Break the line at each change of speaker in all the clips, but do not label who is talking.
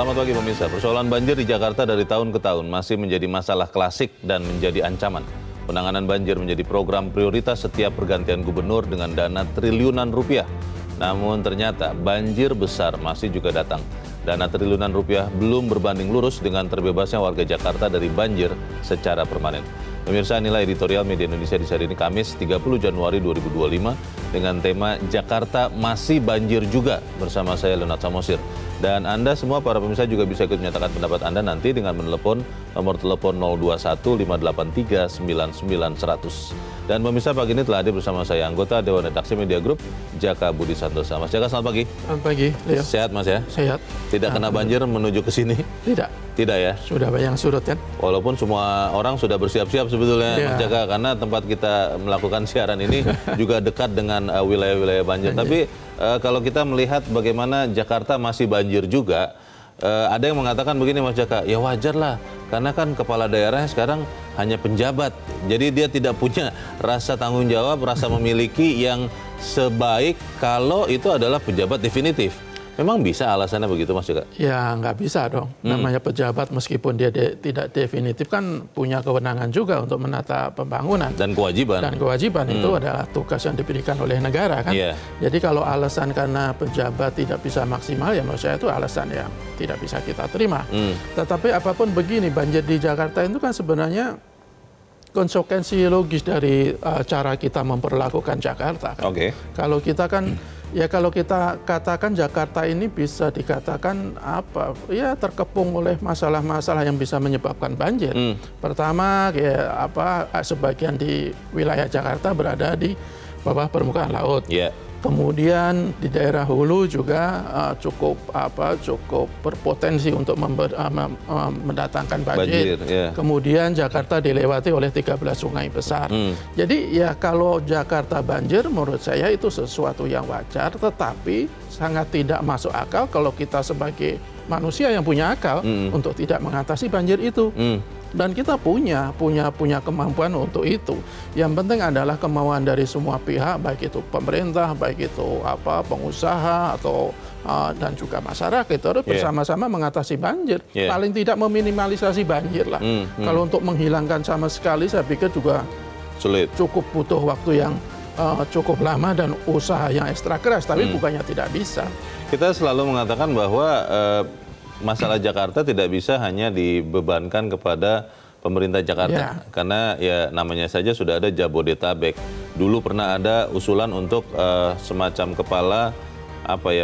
Selamat pagi pemirsa. Persoalan banjir di Jakarta dari tahun ke tahun masih menjadi masalah klasik dan menjadi ancaman. Penanganan banjir menjadi program prioritas setiap pergantian gubernur dengan dana triliunan rupiah. Namun ternyata banjir besar masih juga datang. Dana triliunan rupiah belum berbanding lurus dengan terbebasnya warga Jakarta dari banjir secara permanen. Pemirsa, inilah editorial Media Indonesia di hari ini Kamis 30 Januari 2025 dengan tema Jakarta masih banjir juga bersama saya Leonard Samosir. Dan Anda semua para pemirsa juga bisa ikut menyatakan pendapat Anda nanti dengan menelepon nomor telepon 021-583-99-100. Dan pemirsa, pagi ini telah hadir bersama saya anggota Dewan Redaksi Media Group, Jaka Budi Santosa. Mas Jaka, selamat pagi.
Selamat pagi, Leo.
Sehat Mas ya?
Sehat.
Tidak kena banjir menuju ke sini?
Tidak.
Tidak ya?
Sudah banyak surut kan?
Walaupun semua orang sudah bersiap-siap sebetulnya Mas Jaka, karena tempat kita melakukan siaran ini juga dekat dengan wilayah-wilayah banjir. Tapi kalau kita melihat bagaimana Jakarta masih banjir juga, ada yang mengatakan begini Mas Jaka, ya wajar lah, karena kan kepala daerahnya sekarang hanya penjabat. Jadi dia tidak punya rasa tanggung jawab, rasa memiliki yang sebaik kalau itu adalah pejabat definitif. Memang bisa alasannya begitu Mas Jaka?
Ya nggak bisa dong. Namanya pejabat meskipun dia tidak definitif kan punya kewenangan juga untuk menata pembangunan.
Dan kewajiban. Dan
kewajiban itu adalah tugas yang diberikan oleh negara kan. Jadi kalau alasan karena pejabat tidak bisa maksimal ya menurut saya itu alasan yang tidak bisa kita terima. Tetapi apapun begini, banjir di Jakarta itu kan sebenarnya konsekuensi logis dari cara kita memperlakukan Jakarta kan. Kalau kita kan kalau kita katakan Jakarta ini bisa dikatakan apa? Ya terkepung oleh masalah-masalah yang bisa menyebabkan banjir. Pertama, sebagian di wilayah Jakarta berada di bawah permukaan laut. Kemudian di daerah hulu juga cukup berpotensi untuk mendatangkan banjir. Kemudian Jakarta dilewati oleh 13 sungai besar. Jadi ya kalau Jakarta banjir menurut saya itu sesuatu yang wajar, tetapi sangat tidak masuk akal kalau kita sebagai manusia yang punya akal untuk tidak mengatasi banjir itu. Dan kita punya kemampuan untuk itu. Yang penting adalah kemauan dari semua pihak, baik itu pemerintah, baik itu pengusaha atau dan juga masyarakat itu harus bersama-sama mengatasi banjir. Paling tidak meminimalisasi banjir lah. Kalau untuk menghilangkan sama sekali saya pikir juga sulit. Cukup butuh waktu yang cukup lama dan usaha yang ekstra keras, tapi bukannya tidak bisa.
Kita selalu mengatakan bahwa masalah Jakarta tidak bisa hanya dibebankan kepada pemerintah Jakarta. Karena ya namanya saja sudah ada Jabodetabek. Dulu pernah ada usulan untuk semacam kepala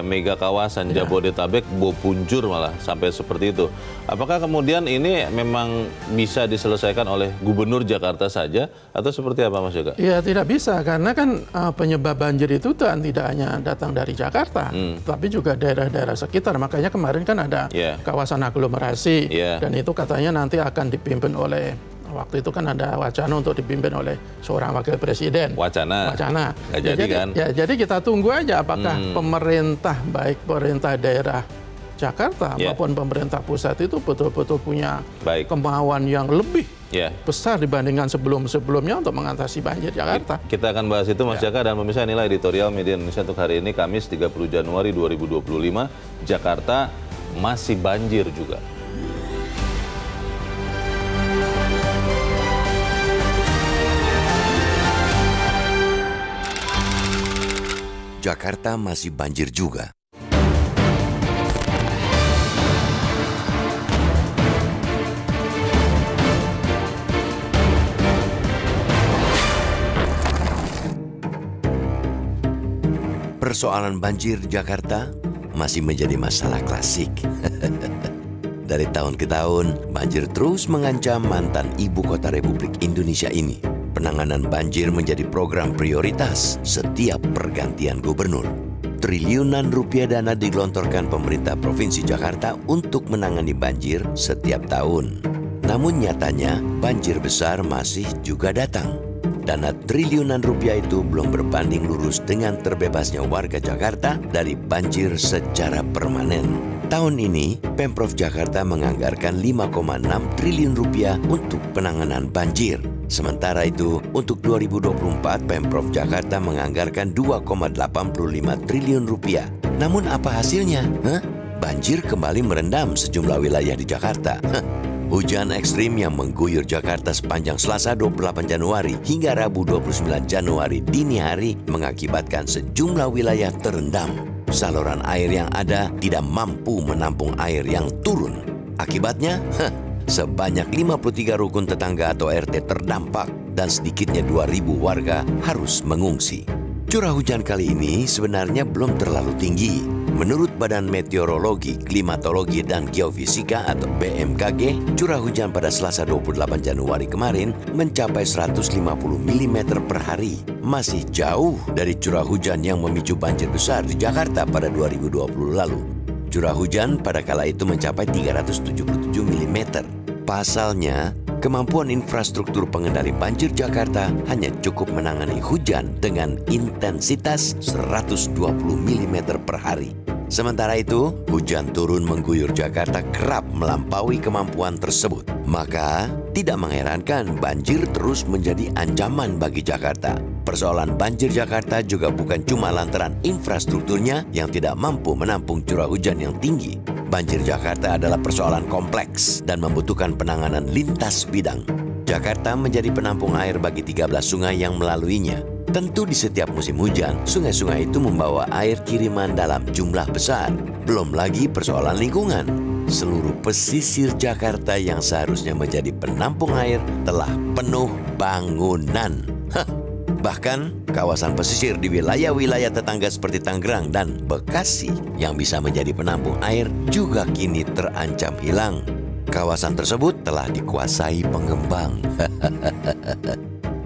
mega kawasan Jabodetabek, Bopunjur malah sampai seperti itu. Apakah kemudian ini memang bisa diselesaikan oleh Gubernur Jakarta saja atau seperti apa Mas Jaka?
Ya tidak bisa, karena kan penyebab banjir itu kan tidak hanya datang dari Jakarta, tapi juga daerah-daerah sekitar. Makanya kemarin kan ada kawasan aglomerasi dan itu katanya nanti akan dipimpin oleh waktu itu kan ada wacana untuk dipimpin oleh seorang wakil presiden. Wacana.
Nggak jadi kan?
Ya, jadi kita tunggu aja apakah pemerintah, baik pemerintah daerah Jakarta maupun pemerintah pusat itu betul-betul punya kemauan yang lebih besar dibandingkan sebelum-sebelumnya untuk mengatasi banjir Jakarta.
Kita akan bahas itu Mas Jaka, dan pemirsa, inilah editorial Media Indonesia untuk hari ini Kamis 30 Januari 2025. Jakarta masih banjir juga.
Jakarta masih banjir juga. Persoalan banjir Jakarta masih menjadi masalah klasik. Dari tahun ke tahun, banjir terus mengancam mantan ibu kota Republik Indonesia ini. Penanganan banjir menjadi program prioritas setiap pergantian gubernur. Triliunan rupiah dana digelontorkan pemerintah Provinsi Jakarta untuk menangani banjir setiap tahun. Namun nyatanya banjir besar masih juga datang. Dana triliunan rupiah itu belum berbanding lurus dengan terbebasnya warga Jakarta dari banjir secara permanen. Tahun ini, Pemprov Jakarta menganggarkan 5,6 triliun rupiah untuk penanganan banjir. Sementara itu, untuk 2024, Pemprov Jakarta menganggarkan 2,85 triliun rupiah. Namun apa hasilnya? banjir kembali merendam sejumlah wilayah di Jakarta. Hujan ekstrim yang mengguyur Jakarta sepanjang Selasa 28 Januari hingga Rabu 29 Januari dini hari mengakibatkan sejumlah wilayah terendam. Saluran air yang ada tidak mampu menampung air yang turun. Akibatnya, sebanyak 53 rukun tetangga atau RT terdampak dan sedikitnya 2.000 warga harus mengungsi. Curah hujan kali ini sebenarnya belum terlalu tinggi. Menurut Badan Meteorologi, Klimatologi, dan Geofisika atau BMKG, curah hujan pada Selasa 28 Januari kemarin mencapai 150 mm per hari. Masih jauh dari curah hujan yang memicu banjir besar di Jakarta pada 2020 lalu. Curah hujan pada kala itu mencapai 377 mm. Pasalnya, kemampuan infrastruktur pengendali banjir Jakarta hanya cukup menangani hujan dengan intensitas 120 mm per hari. Sementara itu, hujan turun mengguyur Jakarta kerap melampaui kemampuan tersebut. Maka, tidak mengherankan banjir terus menjadi ancaman bagi Jakarta. Persoalan banjir Jakarta juga bukan cuma lantaran infrastrukturnya yang tidak mampu menampung curah hujan yang tinggi. Banjir Jakarta adalah persoalan kompleks dan membutuhkan penanganan lintas bidang. Jakarta menjadi penampung air bagi 13 sungai yang melaluinya. Tentu di setiap musim hujan, sungai-sungai itu membawa air kiriman dalam jumlah besar. Belum lagi persoalan lingkungan. Seluruh pesisir Jakarta yang seharusnya menjadi penampung air telah penuh bangunan. Bahkan kawasan pesisir di wilayah-wilayah tetangga seperti Tangerang dan Bekasi yang bisa menjadi penampung air juga kini terancam hilang. Kawasan tersebut telah dikuasai pengembang.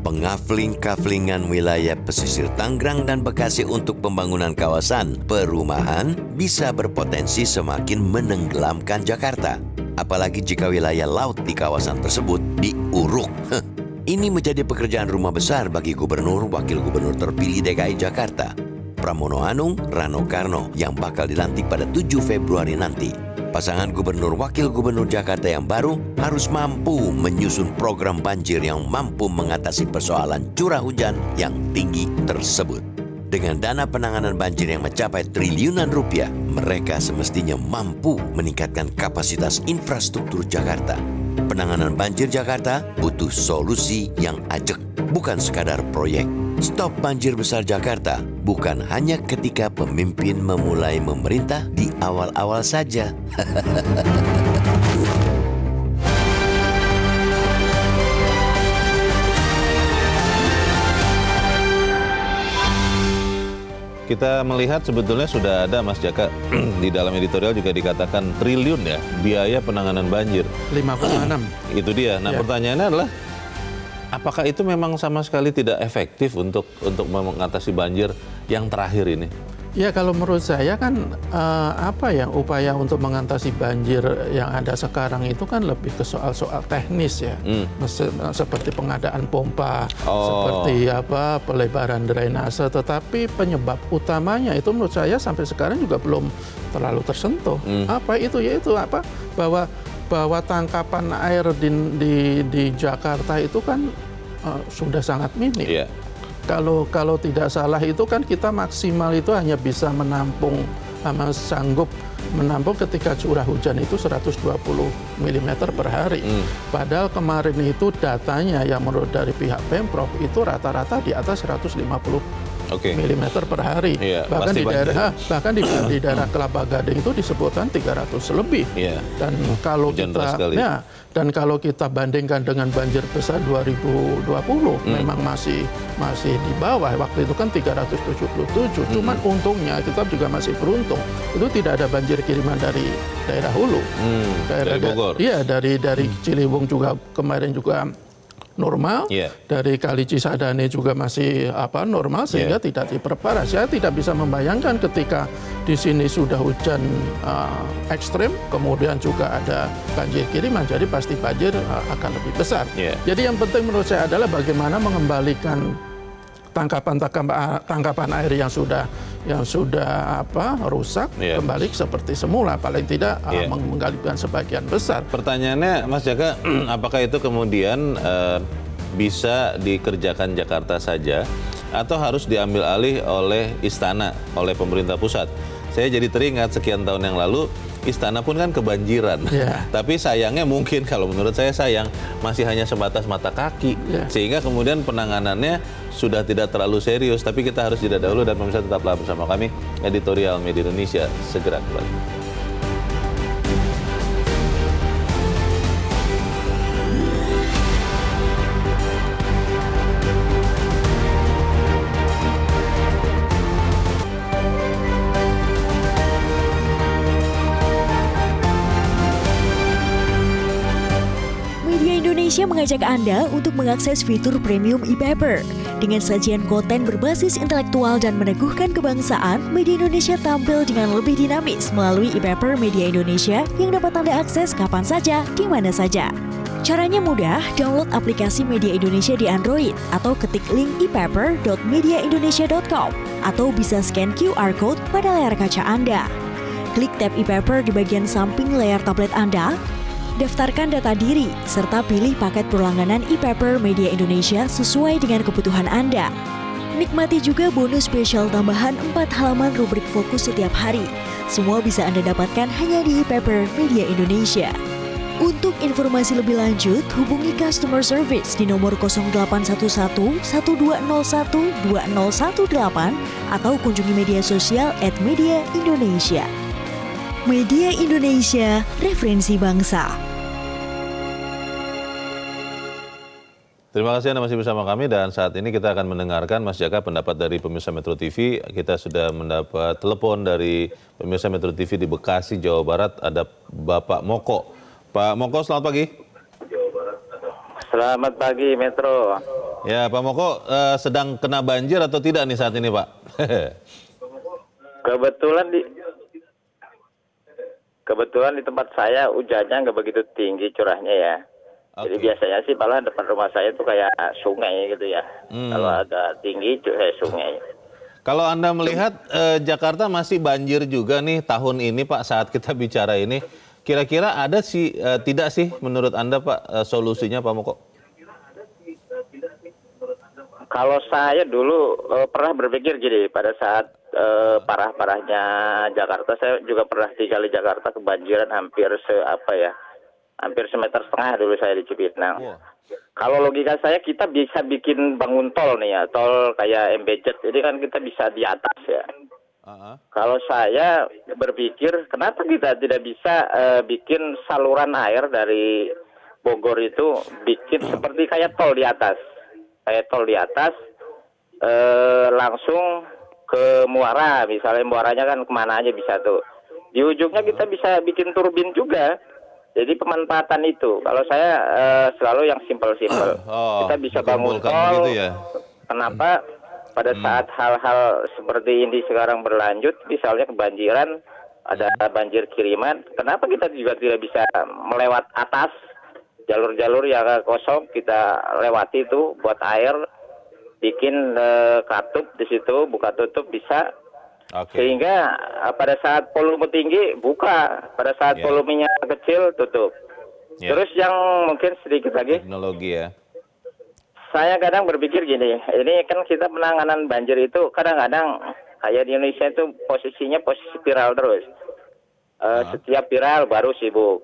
Pengafling-kaflingan wilayah pesisir Tangerang dan Bekasi untuk pembangunan kawasan perumahan bisa berpotensi semakin menenggelamkan Jakarta. Apalagi jika wilayah laut di kawasan tersebut diuruk. Ini menjadi pekerjaan rumah besar bagi Gubernur Wakil Gubernur terpilih DKI Jakarta, Pramono Anung Rano Karno, yang bakal dilantik pada 7 Februari nanti. Pasangan Gubernur Wakil Gubernur Jakarta yang baru harus mampu menyusun program banjir yang mampu mengatasi persoalan curah hujan yang tinggi tersebut. Dengan dana penanganan banjir yang mencapai triliunan rupiah, mereka semestinya mampu meningkatkan kapasitas infrastruktur Jakarta. Penanganan banjir Jakarta butuh solusi yang ajak, bukan sekadar proyek. Stop banjir besar Jakarta bukan hanya ketika pemimpin memulai memerintah di awal-awal saja.
Kita melihat sebetulnya sudah ada, Mas Jaka, di dalam editorial juga dikatakan triliun ya biaya penanganan banjir.
5,6.
Itu dia. Nah, pertanyaannya adalah apakah itu memang sama sekali tidak efektif untuk mengatasi banjir yang terakhir ini?
Ya, kalau menurut saya kan upaya untuk mengatasi banjir yang ada sekarang itu kan lebih ke soal-soal teknis ya. Seperti pengadaan pompa, seperti pelebaran drainase, tetapi penyebab utamanya itu menurut saya sampai sekarang juga belum terlalu tersentuh. Apa itu? Yaitu bahwa tangkapan air di Jakarta itu kan sudah sangat minim. Yeah. Kalau tidak salah itu kan kita maksimal itu hanya bisa sanggup menampung ketika curah hujan itu 120 mm per hari. Padahal kemarin itu datanya yang menurut dari pihak Pemprov itu rata-rata di atas 150 mm per hari. Yeah, bahkan di daerah Kelapa Gading itu disebutkan 300 lebih. Yeah. Dan kalau kita bandingkan dengan banjir besar 2020 memang masih di bawah. Waktu itu kan 377. Cuman untungnya kita juga masih beruntung. Itu tidak ada banjir kiriman dari daerah hulu.
Dari Bogor.
Iya, dari Ciliwung juga kemarin juga normal, dari Kali Cisadane juga masih normal sehingga tidak diperparah. Saya tidak bisa membayangkan ketika di sini sudah hujan ekstrim, kemudian juga ada banjir kiriman, jadi pasti banjir akan lebih besar. Jadi yang penting menurut saya adalah bagaimana mengembalikan tangkapan air yang sudah rusak kembali seperti semula, paling tidak menggalikan sebagian besar.
Pertanyaannya, Mas Jaka, apakah itu kemudian bisa dikerjakan Jakarta saja atau harus diambil alih oleh istana, oleh pemerintah pusat? saya jadi teringat sekian tahun yang lalu istana pun kan kebanjiran. Tapi sayangnya mungkin kalau menurut saya sayang masih hanya sebatas mata kaki. Sehingga kemudian penanganannya sudah tidak terlalu serius. Tapi kita harus jeda dahulu dan pemirsa tetaplah bersama kami. Editorial Media Indonesia segera kembali.
Indonesia mengajak Anda untuk mengakses fitur premium e-paper. Dengan sajian konten berbasis intelektual dan meneguhkan kebangsaan, Media Indonesia tampil dengan lebih dinamis melalui e-paper Media Indonesia yang dapat Anda akses kapan saja, di mana saja. Caranya mudah, download aplikasi Media Indonesia di Android atau ketik link e-paper.mediaindonesia.com atau bisa scan QR Code pada layar kaca Anda. Klik tab e-paper di bagian samping layar tablet Anda, daftarkan data diri, serta pilih paket berlangganan e-paper Media Indonesia sesuai dengan kebutuhan Anda. Nikmati juga bonus spesial tambahan 4 halaman rubrik fokus setiap hari. Semua bisa Anda dapatkan hanya di e-paper Media Indonesia. Untuk informasi lebih lanjut, hubungi customer service di nomor 0811 1201 2018 atau kunjungi media sosial @Media Indonesia. Media Indonesia, referensi bangsa.
Terima kasih Anda masih bersama kami dan saat ini kita akan mendengarkan Mas Jaka pendapat dari pemirsa Metro TV. Kita sudah mendapat telepon dari pemirsa Metro TV di Bekasi, Jawa Barat. Ada Bapak Moko. Pak Moko, selamat pagi.
Selamat pagi Metro.
Ya Pak Moko, sedang kena banjir atau tidak nih saat ini Pak?
Kebetulan di tempat saya hujannya nggak begitu tinggi curahnya ya. Jadi biasanya sih malah depan rumah saya itu kayak sungai gitu ya. Kalau agak tinggi kayak sungai.
Kalau Anda melihat Jakarta masih banjir juga nih tahun ini Pak saat kita bicara ini. Kira-kira ada sih, tidak sih menurut Anda Pak solusinya Pak Moko?
Kalau saya dulu pernah berpikir gini pada saat parah-parahnya Jakarta, saya juga pernah tinggal di Jakarta kebanjiran hampir hampir semeter setengah dulu saya di Cipinang. Kalau logika saya kita bisa bikin bangun tol nih ya, tol kayak MBZ, jadi kan kita bisa di atas ya. Kalau saya berpikir kenapa kita tidak bisa bikin saluran air dari Bogor itu bikin seperti kayak tol di atas, langsung ke muara, misalnya muaranya kan kemana aja bisa tuh. Di ujungnya kita bisa bikin turbin juga. Jadi pemanfaatan itu. Kalau saya selalu yang simpel-simpel. Kita bisa bangun tol. Gitu ya? Kenapa pada saat hal-hal seperti ini sekarang berlanjut, misalnya kebanjiran, ada banjir kiriman, kenapa kita juga tidak bisa melewat atas jalur-jalur yang kosong, kita lewati itu buat air, bikin katup di situ, buka tutup bisa, sehingga pada saat volume tinggi buka, pada saat volumenya kecil tutup. Terus yang mungkin sedikit lagi,
teknologi ya.
Saya kadang berpikir gini, ini kan kita penanganan banjir itu kadang-kadang kayak di Indonesia itu posisinya posisi viral terus. Setiap viral baru sibuk.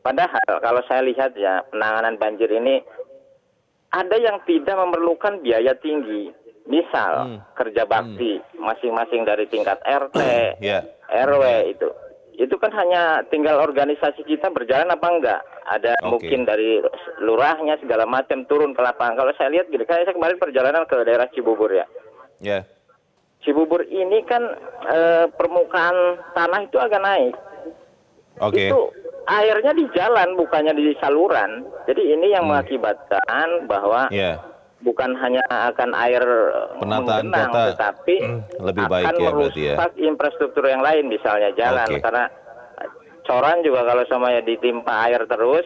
Padahal kalau saya lihat ya penanganan banjir ini ada yang tidak memerlukan biaya tinggi. Misal kerja bakti masing-masing dari tingkat RT, RW itu kan hanya tinggal organisasi kita berjalan apa enggak. Ada mungkin dari lurahnya segala macam turun ke lapangan. Kalau saya lihat gini, kayak saya kemarin perjalanan ke daerah Cibubur ya. Cibubur ini kan permukaan tanah itu agak naik. Itu airnya di jalan bukannya di saluran. Jadi ini yang mengakibatkan bahwa bukan hanya akan air menggenang, tetapi
lebih baik
akan merusak infrastruktur yang lain, misalnya jalan. Karena coran juga kalau semuanya ditimpa air terus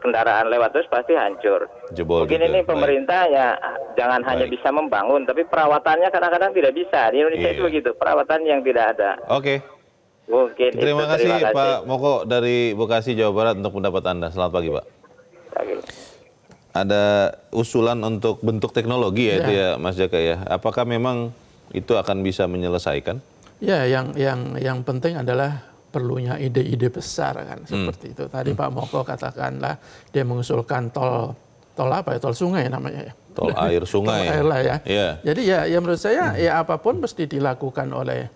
kendaraan lewat terus pasti hancur. Mungkin ini pemerintah ya jangan hanya bisa membangun, tapi perawatannya kadang-kadang tidak bisa. Di Indonesia itu begitu, perawatan yang tidak ada. Mungkin
terima kasih Pak Moko dari Bekasi, Jawa Barat untuk pendapat Anda. Selamat pagi Pak. Ada usulan untuk bentuk teknologi ya itu ya Mas Jaka ya. Apakah memang itu akan bisa menyelesaikan?
Ya, yang penting adalah perlunya ide-ide besar kan seperti itu. Tadi Pak Moko katakanlah dia mengusulkan tol apa ya, tol sungai namanya ya.
Tol air sungai.
Tol air lah ya.
Yeah.
Jadi ya menurut saya ya apapun mesti dilakukan oleh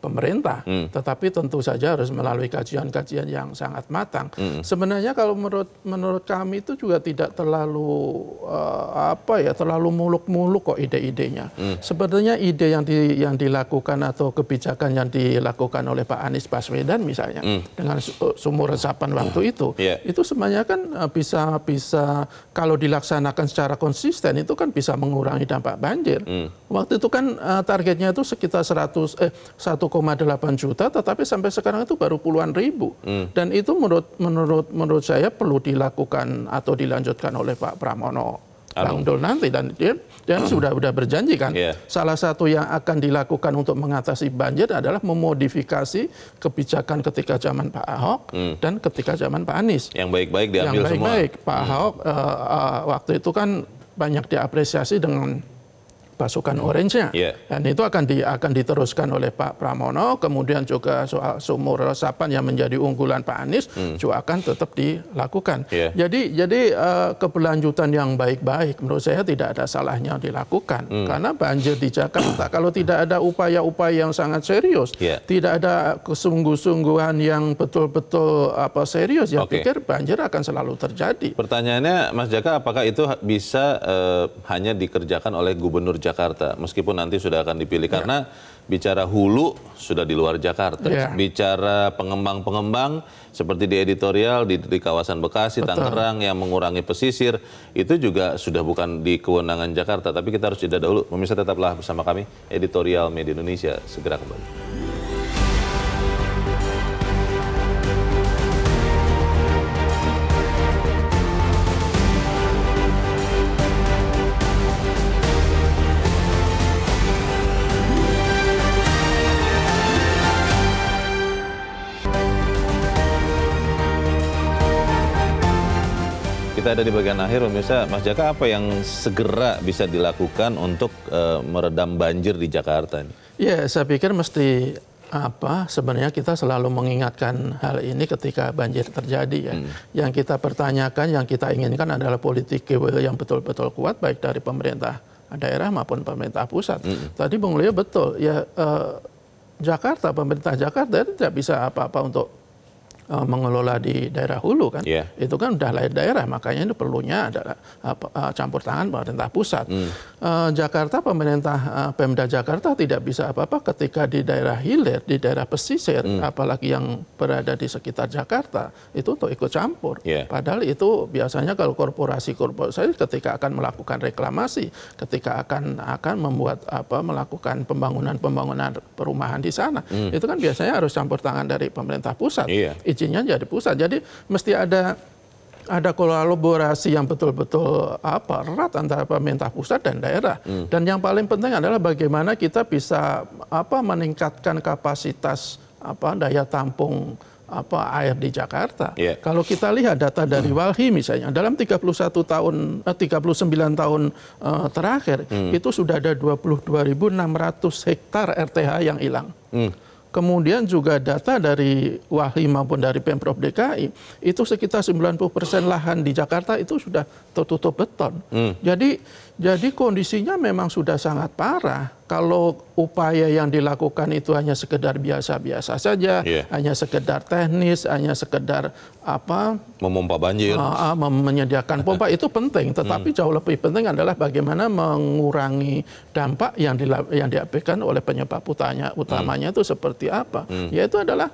pemerintah, tetapi tentu saja harus melalui kajian-kajian yang sangat matang. Sebenarnya kalau menurut kami itu juga tidak terlalu terlalu muluk-muluk kok ide-idenya. Sebenarnya ide yang dilakukan atau kebijakan yang dilakukan oleh Pak Anies Baswedan misalnya dengan sumur resapan waktu itu sebenarnya kan bisa kalau dilaksanakan secara konsisten itu kan bisa mengurangi dampak banjir. Waktu itu kan targetnya itu sekitar 1,8 juta, tetapi sampai sekarang itu baru puluhan ribu. Dan itu menurut saya perlu dilakukan atau dilanjutkan oleh Pak Pramono Bangdul nanti, dan dia sudah berjanji kan. Salah satu yang akan dilakukan untuk mengatasi banjir adalah memodifikasi kebijakan ketika zaman Pak Ahok dan ketika zaman Pak Anies. Yang
baik-baik diambil semua.
Pak Ahok waktu itu kan banyak diapresiasi dengan pasukan orange-nya, dan itu akan diteruskan oleh Pak Pramono. Kemudian juga soal sumur resapan yang menjadi unggulan Pak Anies juga akan tetap dilakukan. Jadi keberlanjutan yang baik-baik menurut saya tidak ada salahnya dilakukan, karena banjir di Jakarta kalau tidak ada upaya-upaya yang sangat serius, tidak ada kesungguh-sungguhan yang betul-betul serius, ya pikir banjir akan selalu terjadi.
Pertanyaannya, Mas Jaka, apakah itu bisa hanya dikerjakan oleh Gubernur Jakarta, meskipun nanti sudah akan dipilih, karena bicara hulu sudah di luar Jakarta, bicara pengembang-pengembang seperti di editorial di kawasan Bekasi, Tangerang yang mengurangi pesisir, itu juga sudah bukan di kewenangan Jakarta. Tapi kita harus jeda dahulu. Pemirsa, tetaplah bersama kami, Editorial Media Indonesia segera kembali. Kita ada di bagian akhir, pemirsa. Mas Jaka, apa yang segera bisa dilakukan untuk meredam banjir di Jakarta ini? Ya,
saya pikir mesti sebenarnya kita selalu mengingatkan hal ini ketika banjir terjadi ya. Yang kita pertanyakan, yang kita inginkan adalah politik will yang betul-betul kuat baik dari pemerintah daerah maupun pemerintah pusat. Tadi Bung Leo betul ya, Jakarta, pemerintah Jakarta tidak bisa apa-apa untuk mengelola di daerah hulu kan, itu kan udah lain daerah, makanya ini perlunya adalah campur tangan pemerintah pusat. Jakarta, Pemda Jakarta tidak bisa apa-apa ketika di daerah hilir, di daerah pesisir, apalagi yang berada di sekitar Jakarta, itu untuk ikut campur. Padahal itu biasanya kalau korporasi ketika akan melakukan reklamasi, ketika akan membuat melakukan pembangunan perumahan di sana, itu kan biasanya harus campur tangan dari pemerintah pusat. Izinnya jadi pusat. Jadi mesti ada kolaborasi yang betul-betul erat antara pemerintah pusat dan daerah. Dan yang paling penting adalah bagaimana kita bisa meningkatkan kapasitas daya tampung air di Jakarta. Kalau kita lihat data dari Walhi misalnya, dalam 39 tahun terakhir itu sudah ada 22.600 hektar RTH yang hilang. Kemudian juga data dari Walhi maupun dari Pemprov DKI, itu sekitar 90% lahan di Jakarta itu sudah tertutup beton. Jadi kondisinya memang sudah sangat parah. Kalau upaya yang dilakukan itu hanya sekedar biasa-biasa saja, hanya sekedar teknis, hanya sekedar
memompa banjir,
menyediakan pompa, itu penting. Tetapi jauh lebih penting adalah bagaimana mengurangi dampak yang diakibatkan oleh penyebab utamanya itu seperti apa. Yaitu adalah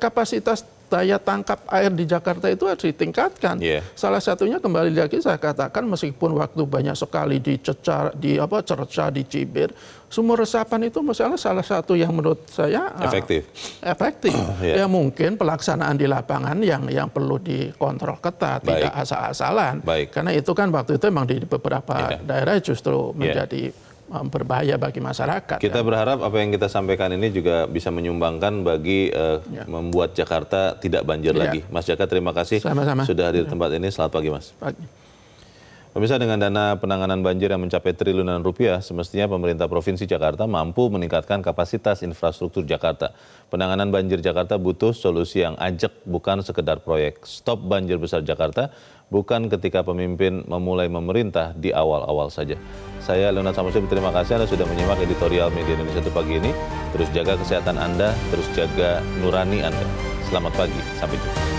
kapasitas daya tangkap air di Jakarta itu harus ditingkatkan. Salah satunya kembali lagi saya katakan, meskipun waktu banyak sekali dicecar, Cerca, di Cibir, sumur resapan itu misalnya salah satu yang menurut saya efektif. Ya mungkin pelaksanaan di lapangan yang perlu dikontrol ketat, tidak asal-asalan. Karena itu kan waktu itu memang di beberapa daerah justru menjadi berbahaya bagi masyarakat.
Kita berharap apa yang kita sampaikan ini juga bisa menyumbangkan bagi membuat Jakarta tidak banjir lagi. Mas Jaka, terima kasih sudah hadir di tempat ini. Selamat pagi, Mas. Pemirsa, dengan dana penanganan banjir yang mencapai triliunan rupiah, semestinya pemerintah Provinsi Jakarta mampu meningkatkan kapasitas infrastruktur Jakarta. Penanganan banjir Jakarta butuh solusi yang ajak, bukan sekedar proyek. Stop Banjir Besar Jakarta bukan ketika pemimpin memulai memerintah di awal-awal saja. Saya Leonard Samosir, terima kasih Anda sudah menyimak editorial Media Indonesia pagi ini. Terus jaga kesehatan Anda, terus jaga nurani Anda. Selamat pagi, sampai jumpa.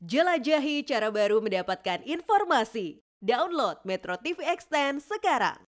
Jelajahi cara baru mendapatkan informasi. Download Metro TV Extend sekarang.